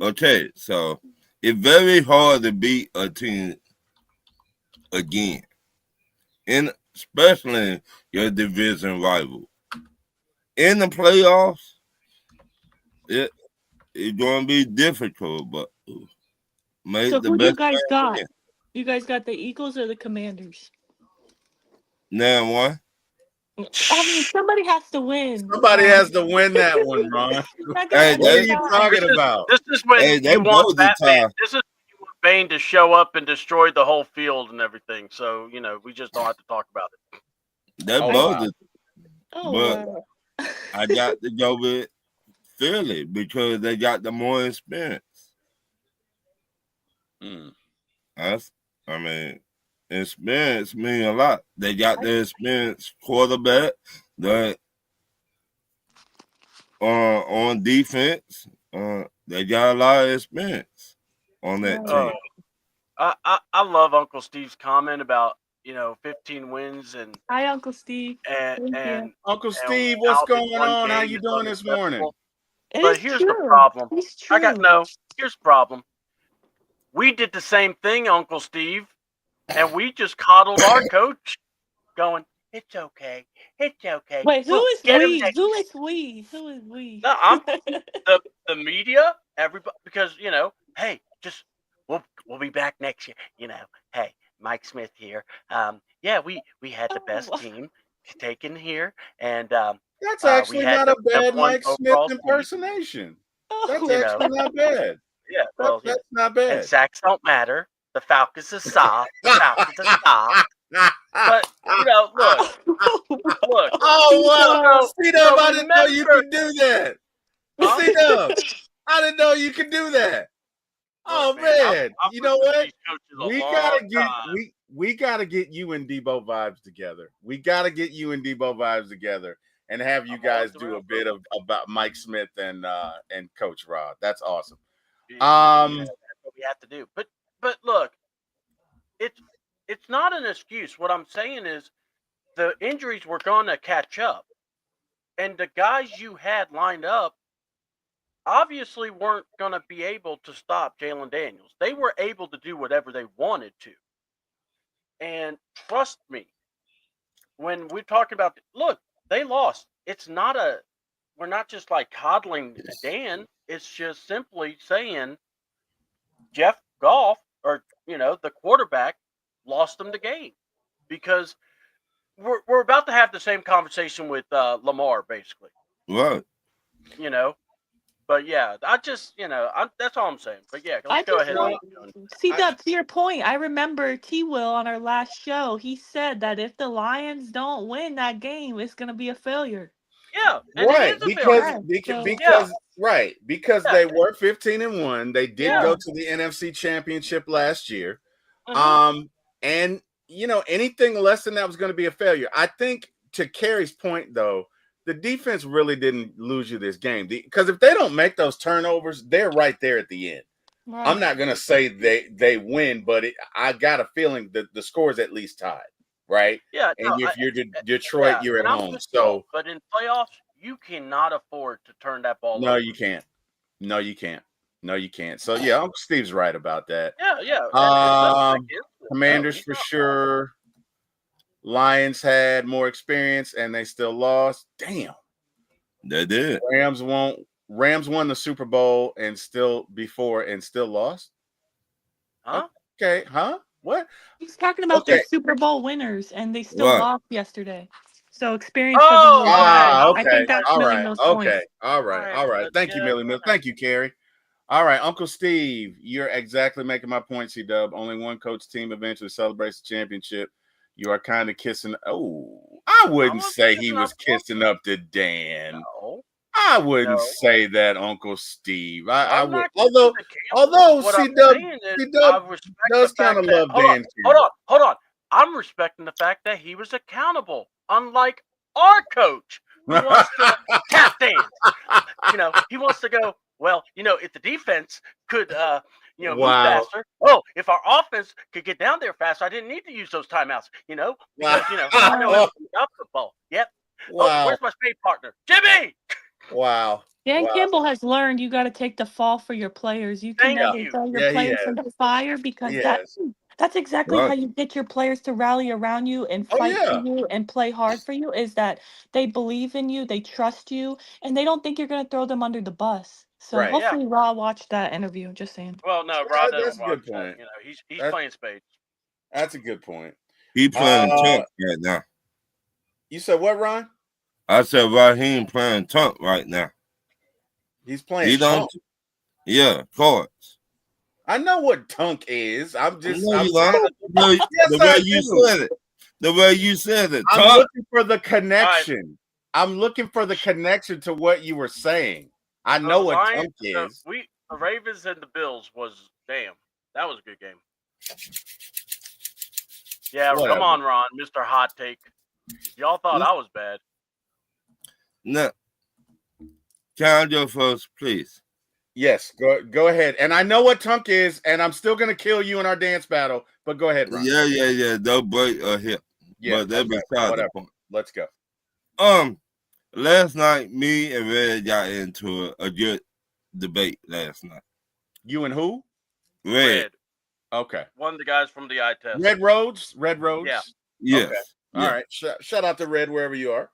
Okay, so it's very hard to beat a team again, and especially your division rival. In the playoffs, it's going to be difficult, but make So the who best. you guys got? You guys got the Eagles or the Commanders? Now one. I mean, somebody has to win. Somebody has to win that one, Ron. Hey, What are you talking about? This is when they you want both the Batman. time. This is when you want Bane to show up and destroy the whole field and everything. So we just don't have to talk about it. They Oh, both wow. the Oh, But- wow. I got to go with Philly because they got the more experience. Experience mean a lot. They got the experienced quarterback that on defense. They got a lot of experience on that team. I love Uncle Steve's comment about 15 wins and Hi, Uncle Steve. and, Thank you. and Uncle Steve, what's how this going one on? How game you is doing this morning? unacceptable. It But is here's true. the problem. It's true. Here's the problem. We did the same thing, Uncle Steve, and we just coddled our coach, going, "It's okay, it's okay." Wait, who We'll is get him we? next Who is we? Who is we? No, I'm the media, everybody, because hey, just we'll be back next year. Hey, Mike Smith here. Yeah, we had the best team taken here, and That's actually we had not a the bad one Mike Smith overall seed. impersonation. That's Oh, actually not bad. Yeah, well, That's not and bad. sacks don't matter. The Falcons are soft. The Falcons are soft. But look. Oh wow! C-Dub, I didn't know you remember- could do that. Huh? C-Dub, I didn't know you could do that. Oh Look, man, I've you know worked with what? these coaches a We long gotta get time. we gotta get you and Debo Vibes together. We gotta get you and Debo Vibes together and have you I'm guys all do a around, bit about Mike Smith and Coach Rod. That's awesome. Yeah, that's what we have to do. But look, it's not an excuse. What I'm saying is the injuries were going to catch up, and the guys you had lined up obviously weren't going to be able to stop Jalen Daniels. They were able to do whatever they wanted to, and trust me, when we're talking about look, they lost. We're not just like coddling Dan. It's just simply saying Jeff Goff or the quarterback lost them the game because we're about to have the same conversation with Lamar basically. Right. But yeah, that's all I'm saying. But yeah, let's go ahead. See, Dub, to your point, I remember T. Will on our last show. He said that if the Lions don't win that game, it's going to be a failure. Yeah, and right. it is a failure. Because they were 15-1. They did Yeah. go to the NFC Championship last year. Mhm. And anything less than that was going to be a failure. I think to Kerry's point, though, the defense really didn't lose you this game because if they don't make those turnovers, they're right there at the end. I'm not gonna say they win, but I got a feeling that the score is at least tied, right? Yeah, And no, if you're Detroit, yeah, you're at and I'm home. with y'all, So but in playoffs, you cannot afford to turn that ball no, over. you can't. No, you can't. No, you can't. So yeah, Uncle Steve's right about that. Yeah, and there's nothing against it. Commanders he's for not wrong. sure. Lions had more experience and they still lost. Damn. They did. Rams won the Super Bowl and still lost. Huh? Okay, huh? What? He's talking about their Okay. Super Bowl winners, and they still What? lost yesterday. So experience doesn't Oh, really matter. I Okay. think that's All Millie right. Mill's Okay. point. All right. Thank you, Millie Mill. Thank you, Carrie. All right, Uncle Steve, you're exactly making my point, C-Dub. Only one coach team eventually celebrates the championship. You are kind of kissing. Oh, I wouldn't say he was kissing up to Dan. No. I wouldn't No. say that, Uncle Steve. I I'm would. not kissing Although what I'm C-Dub saying is I respect does the fact kind of that love Dan. hold on. I'm respecting the fact that he was accountable, unlike our coach who wants to tap dance. He wants to go, well, if the defense could move Wow. faster. Oh, if our offense could get down there faster, I didn't need to use those timeouts, because I know everything about football. Yep. Wow. Oh, where's my spade partner? Jimmy! Wow. Dan Campbell has learned you got to take the fall for your players. You can Thank never you. throw your Yeah, he players has. in the fire because He that's exactly how Right. you get your players to rally around you and Oh, fight for yeah. you and play hard for you, is that they believe in you, they trust you, and they don't think you're going to throw them under the bus. So Right. hopefully Raw watched that interview, just saying. Well, no, Yeah, Rod that's doesn't a good watch that. point. He's That's- playing spades. That's a good point. He playing Tunk right now. You said what, Ron? I said Raheem playing Tunk right now. He's playing He don't. Tunk. Yeah, cards. I know what Tunk is. I'm just. No, I'm you trying don't. to- Yes, The way I you do. said it. The way you said it. I'm Tunk. looking for the connection. I'm looking for the connection to what you were saying. I know what Tunk is. The Ravens and the Bills was damn. That was a good game. Yeah, Whatever. come on, Ron, Mr. Hot Take. Y'all thought I was bad. No. Can I go first, please? Yes, go ahead. And I know what Tunk is, and I'm still gonna kill you in our dance battle. But go ahead, Ron. Yeah. Don't break a hip. Yeah, but that beside the point. Let's go. Last night, me and Red got into a good debate last night. You and who? Red. Okay. One of the guys from the eye test. Red Roads. Yeah. Yes. Okay. Yeah. All right. Shout out to Red wherever you are.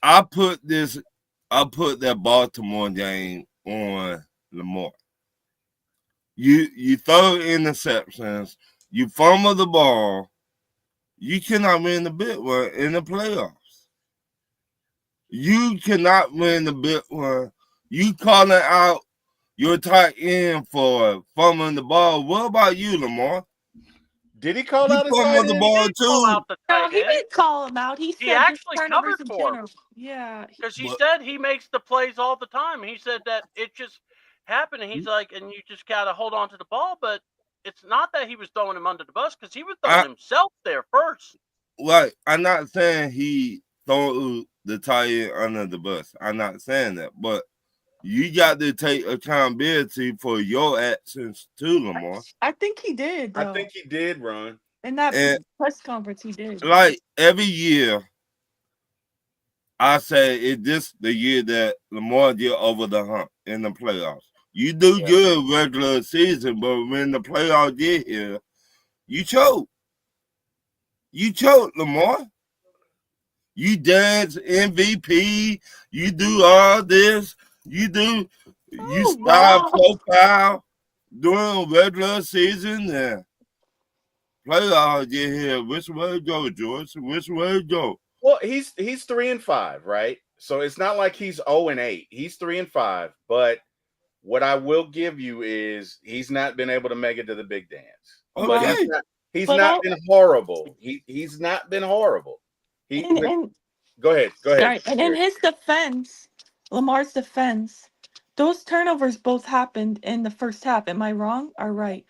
I put that Baltimore game on Lamar. You throw interceptions, you fumble the ball, you cannot win the big one in the playoffs. You cannot win the big one. You calling out your tight end for fumbling the ball. What about you, Lamar? Did he call out his fumbled the ball Call too? No, he didn't call him out. He said actually turnovers covered in for him. general. Yeah. Because he said he makes the plays all the time. He said that it just happened, and he's like, and you just got to hold on to the ball. But it's not that he was throwing him under the bus, because he was throwing himself there first. Right. I'm not saying he threw the tight end under the bus. I'm not saying that. But you got to take accountability for your actions too, Lamar. I think he did, though. I think he did, Ron. In that press conference, he did. Like every year, I say it this the year that Lamar get over the hump in the playoffs. You do good regular season, but when the playoffs get here, you choke. You choke, Lamar. You dance MVP. You do all this. You style profile during regular season and playoffs get here. Which way go, George? Which way go? Well, he's 3-5, right? So it's not like he's 0-8. He's 3-5. But what I will give you is he's not been able to make it to the big dance. Okay. But he's not been horrible. He's not been horrible. Go ahead. Sorry. And in his defense, Lamar's defense, those turnovers both happened in the first half. Am I wrong or right?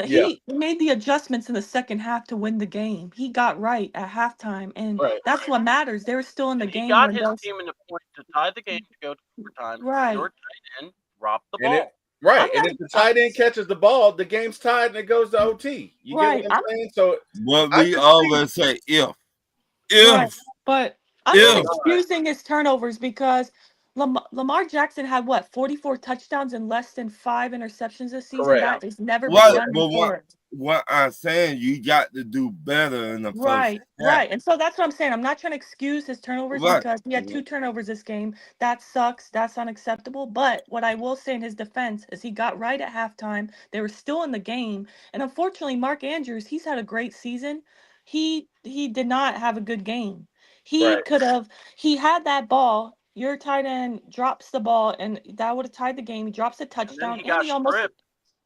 He made the adjustments in the second half to win the game. He got right at halftime, and that's what matters. They were still in the game. He got his team in the point to tie the game to go to overtime. Right. Your tight end dropped the ball. Right. I'm And not if the tight end catches the ball, the game's tied and it goes to OT. You right. get what I'm saying? So But I we just think always say Right. if, But I'm not if. excusing his turnovers because Lamar Jackson had what, 44 touchdowns and less than 5 interceptions this season. correct. That has never been What? done But before. what I'm saying, you got to do better in the first Right, half. right. And so that's what I'm saying. I'm not trying to excuse his turnovers Right. because he had 2 turnovers this game. That sucks. That's unacceptable. But what I will say in his defense is he got right at halftime. They were still in the game. And unfortunately, Mark Andrews, he's had a great season. He did not have a good game. He Right. could have he had that ball. Your tight end drops the ball and that would have tied the game. He drops a And then touchdown he and got he almost stripped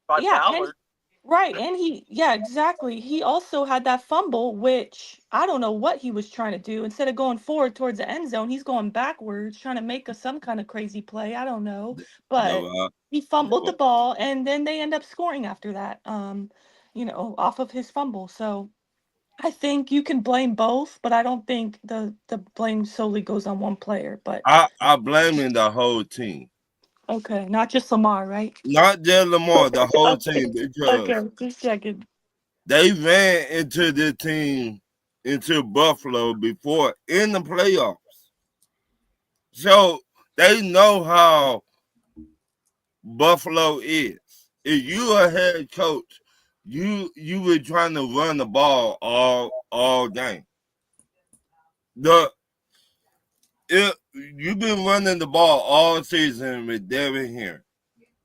by yeah, and Ballard. right, and yeah, exactly. He also had that fumble, which I don't know what he was trying to do. Instead of going forward towards the end zone, he's going backwards, trying to make some kind of crazy play. I don't know, but The, he fumbled the ball, and then they end up scoring after that. Off of his fumble. So I think you can blame both, but I don't think the blame solely goes on one player. But I blaming the whole team, okay, not just Lamar, right? not just Lamar, the whole Okay, team, because okay, just checking. they ran into the team into Buffalo before in the playoffs, so they know how Buffalo is. If you a head coach, you were trying to run the ball all game. You've been running the ball all season with Devin here.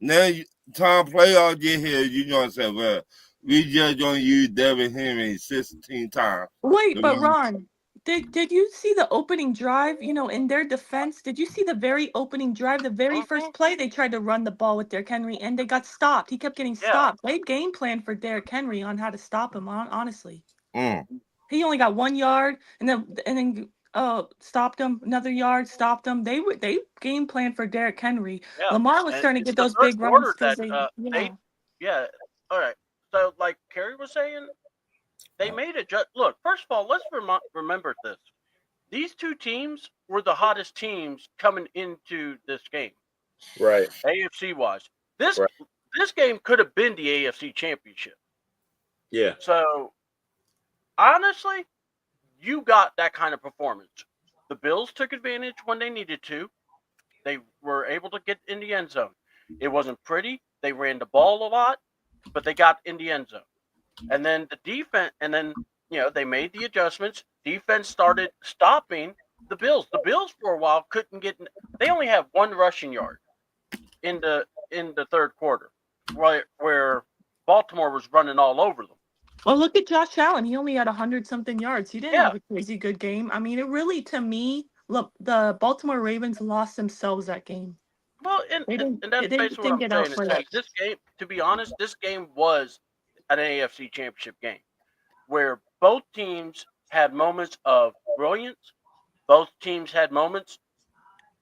Now, time playoff get here, you're gonna say, well, we just gonna use Devin Henry 16 times. Wait, but Ron, did you see the opening drive? In their defense, did you see the very opening drive, the very Mm-hmm. first play they tried to run the ball with Derrick Henry and they got stopped. He kept getting Yeah. stopped. They game planned for Derrick Henry on how to stop him, honestly. Mm. He only got 1 yard and then stopped him, another yard, stopped him. They game planned for Derrick Henry. Yeah. Lamar was And starting to it's get the those third big runs quarter because that they. yeah. All right. So like Kerry was saying, they made it. Look, first of all, let's remember this. These two teams were the hottest teams coming into this game, Right. AFC wise. This Right. this game could have been the AFC Championship. Yeah. So honestly, you got that kind of performance. The Bills took advantage when they needed to. They were able to get in the end zone. It wasn't pretty. They ran the ball a lot, but they got in the end zone. And then the defense, and then they made the adjustments. Defense started stopping the Bills. The Bills for a while couldn't get. They only have 1 rushing yard in the third quarter, where Baltimore was running all over them. Well, look at Josh Allen. He only had 100-something yards. He didn't Yeah. have a crazy good game. I mean, it really, to me, look, the Baltimore Ravens lost themselves that game. Well, and They didn't. that's They basically what didn't I'm get saying is outplayed. that this game, to be honest, this game was an AFC Championship game where both teams had moments of brilliance. Both teams had moments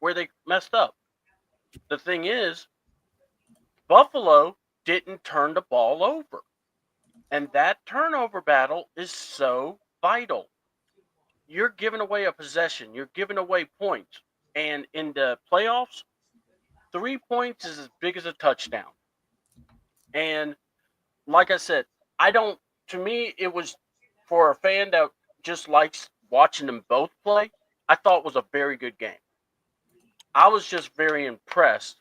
where they messed up. The thing is, Buffalo didn't turn the ball over. And that turnover battle is so vital. You're giving away a possession, you're giving away points. And in the playoffs, 3 points is as big as a touchdown. And like I said, to me, it was for a fan that just likes watching them both play, I thought it was a very good game. I was just very impressed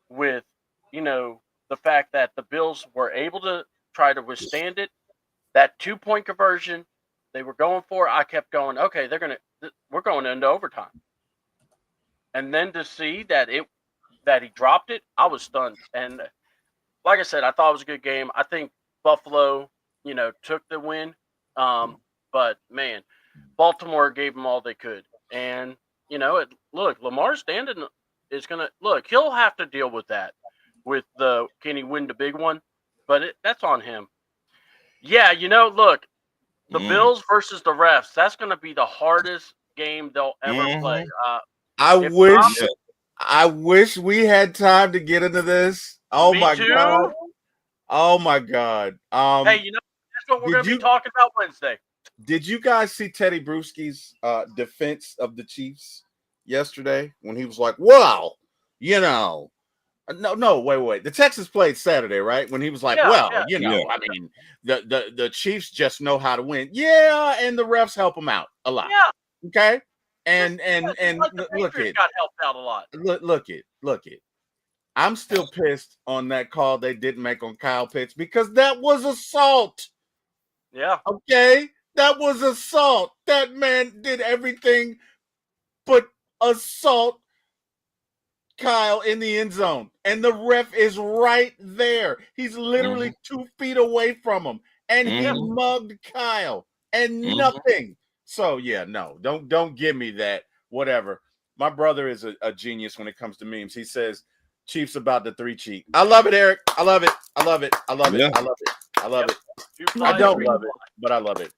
with, the fact that the Bills were able to try to withstand it. That 2-point conversion they were going for, I kept going, okay, we're going into overtime. And then to see that he dropped it, I was stunned. And like I said, I thought it was a good game. I think Buffalo, took the win. But man, Baltimore gave them all they could. And, look, Lamar Standing is going to look, he'll have to deal with that. Can he win the big one? But that's on him. Yeah, look, the Bills versus the refs, that's going to be the hardest game they'll ever play. I wish we had time to get into this. Oh Me my too. God. Oh my God. Hey, that's what we're going to be talking about Wednesday. Did you guys see Teddy Bruschi's defense of the Chiefs yesterday when he was like, well, No, wait. The Texans played Saturday, right? When he was like, Yeah, I mean, the Chiefs just know how to win. Yeah, and the refs help them out a lot. Yeah. Okay, and Like the look Patriots it, got helped out a lot. look it. I'm still pissed on that call they didn't make on Kyle Pitts because that was assault. Yeah. Okay, that was assault. That man did everything but assault Kyle in the end zone, and the ref is right there. He's literally 2 feet away from him, and he mugged Kyle, and nothing. So yeah, no, don't give me that. Whatever. My brother is a genius when it comes to memes. He says Chiefs about the 3 cheat. I love it, Eric. I love it. I love it. I love it. Yeah. I love it. I love it. You I fly don't free. love it, but I love it.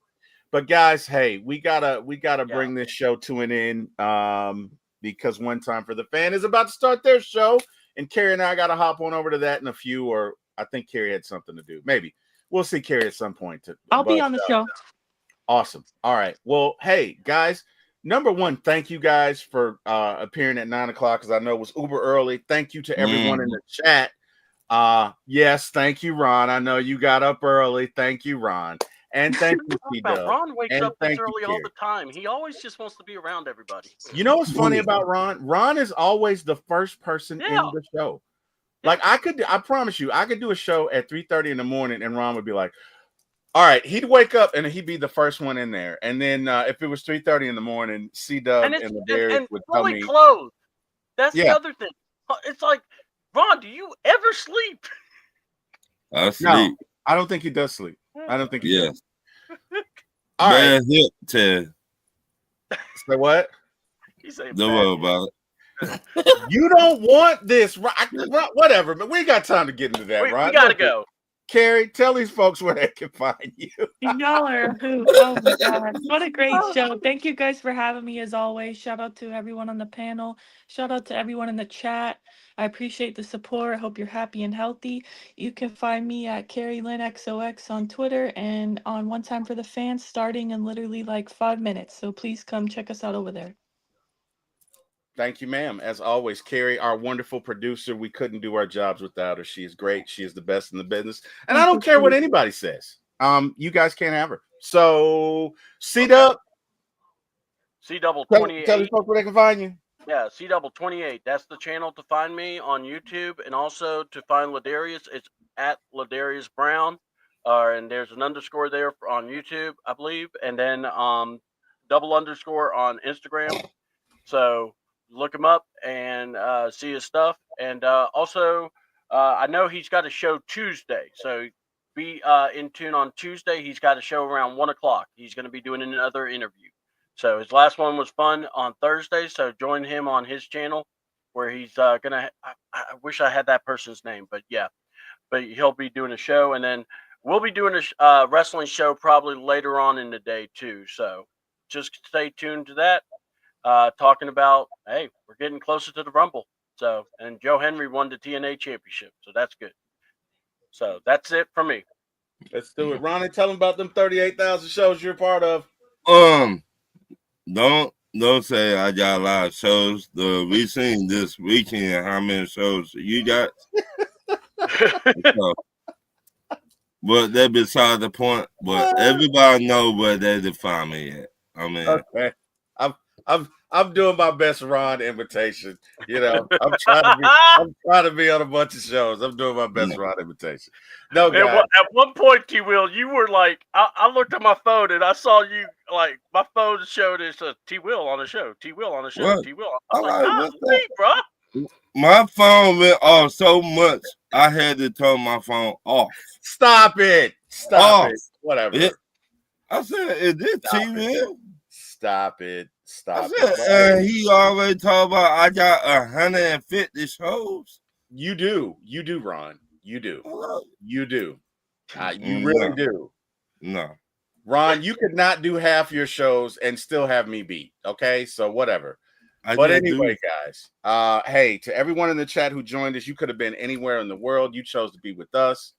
But guys, hey, we gotta bring this show to an end. Because One Time for the Fan is about to start their show, and Carrie and I got to hop on over to that in a few, or I think Carrie had something to do. Maybe we'll see Carrie at some point. I'll be on the show. Awesome. All right. Well, hey guys, number one, thank you guys for appearing at 9 o'clock because I know it was uber early. Thank you to everyone in the chat. Yes, thank you, Ron. I know you got up early. Thank you, Ron. And thank you, T-Dub. Ron wakes And up this thank you, early all Carrie. the time. He always just wants to be around everybody. You know what's funny about Ron? Ron is always the first person in the show. Like I promise you, I could do a show at 3:30 in the morning, and Ron would be like, "All right," he'd wake up and he'd be the first one in there. And then if it was 3:30 in the morning, C-Dub and Ladarius would tell me, clothed. That's the other thing. It's like, Ron, do you ever sleep? I sleep. No, I don't think he does sleep. I don't think he does. All Bad right. hip test. Say what? Don't worry about it. You don't want this, right? Whatever, but we ain't got time to get into that, right? We gotta go. Carrie, tell these folks where they can find you. Y'all are a hoot. Oh my God. What a great show. Thank you guys for having me as always. Shout out to everyone on the panel. Shout out to everyone in the chat. I appreciate the support. I hope you're happy and healthy. You can find me at Carrie Lynn XOX on Twitter and on One Time for the Fans starting in literally like 5 minutes. So please come check us out over there. Thank you, ma'am. As always, Carrie, our wonderful producer. We couldn't do our jobs without her. She is great. She is the best in the business. And I don't care what anybody says. You guys can't have her. So, C-Dub. C-Double 28. Tell these folks where they can find you. Yeah, C-Double 28. That's the channel to find me on YouTube. And also to find Ladarius, it's at Ladarius Brown. And there's an underscore there on YouTube, I believe. And then double underscore on Instagram. So look him up and see his stuff. And also, I know he's got a show Tuesday. So be in tune on Tuesday. He's got a show around 1 o'clock. He's going to be doing another interview. So his last one was fun on Thursday. So join him on his channel where he's going to, I wish I had that person's name, but yeah. But he'll be doing a show. And then we'll be doing a wrestling show probably later on in the day too. So just stay tuned to that. Talking about, hey, we're getting closer to the Rumble. So, and Joe Henry won the TNA championship. So that's good. So that's it for me. Let's do it. Ronnie, tell them about them 38,000 shows you're a part of. Don't say I got a lot of shows. We seen this weekend how many shows you got. But that beside the point. But everybody know where they define me at. I mean, okay. I'm doing my best Ron imitation. You know, I'm trying to be on a bunch of shows. I'm doing my best Ron imitation. No, guys. At one point, T. Will, you were like, I looked at my phone and I saw you like my phone showed it says T. Will on the show, T. Will on the show, T. Will. I was like, bro. My phone went off so much I had to turn my phone off. Stop it. Stop it. Whatever. I said, is this T. Will? Stop it. Stop it. He already talked about I got 150 shows. You do, Ron. You do. You do. You really do. No. Ron, you could not do half your shows and still have me beat. Okay, so whatever. But anyway, guys, hey, to everyone in the chat who joined us, you could have been anywhere in the world. You chose to be with us.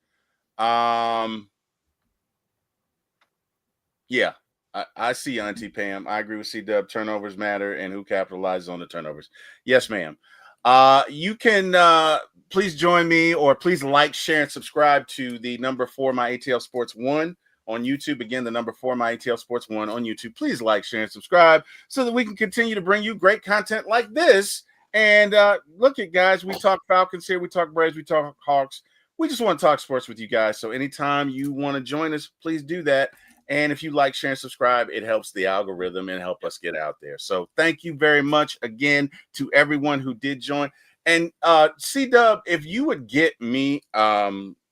Yeah. I see Auntie Pam. I agree with C-Dub. Turnovers matter, and who capitalizes on the turnovers. Yes, ma'am. You can please join me, or please like, share, and subscribe to the number 4MYATLSPORTS1 on YouTube. Again, the number 4MYATLSPORTS1 on YouTube. Please like, share, and subscribe so that we can continue to bring you great content like this. And look at guys, we talk Falcons here, we talk Braves, we talk Hawks. We just want to talk sports with you guys. So anytime you want to join us, please do that. And if you like, share, and subscribe, it helps the algorithm and help us get out there. So thank you very much again to everyone who did join. And C-Dub, if you would get me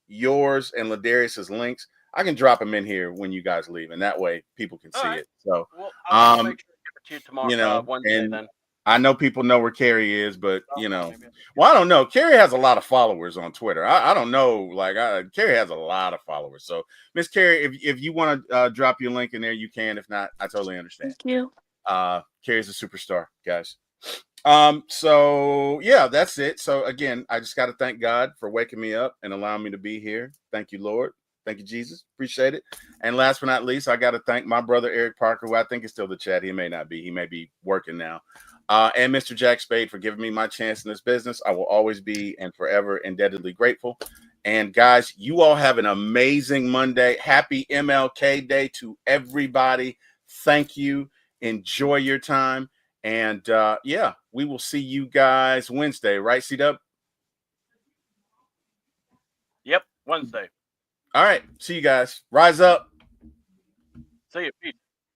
yours and Ladarius's links, I can drop them in here when you guys leave, and that way people can see it. So, well, I'll make sure to give it to you tomorrow. you know, Wednesday, and then. I know people know where Carrie is, but you know, well, I don't know. Carrie has a lot of followers on Twitter. I don't know, like Carrie has a lot of followers. So, Miss Carrie, if you want to drop your link in there, you can. If not, I totally understand. Thank you. Carrie's a superstar, guys. So yeah, that's it. So again, I just got to thank God for waking me up and allowing me to be here. Thank you, Lord. Thank you, Jesus. Appreciate it. And last but not least, I got to thank my brother, Eric Parker, who I think is still the chat. He may not be. He may be working now. And Mr. Jack Spade for giving me my chance in this business. I will always be and forever indebtedly grateful. And guys, you all have an amazing Monday. Happy MLK Day to everybody. Thank you. Enjoy your time. And yeah, we will see you guys Wednesday, right, C-Dub? Yep, Wednesday. All right. See you guys. Rise up. See you. Peace.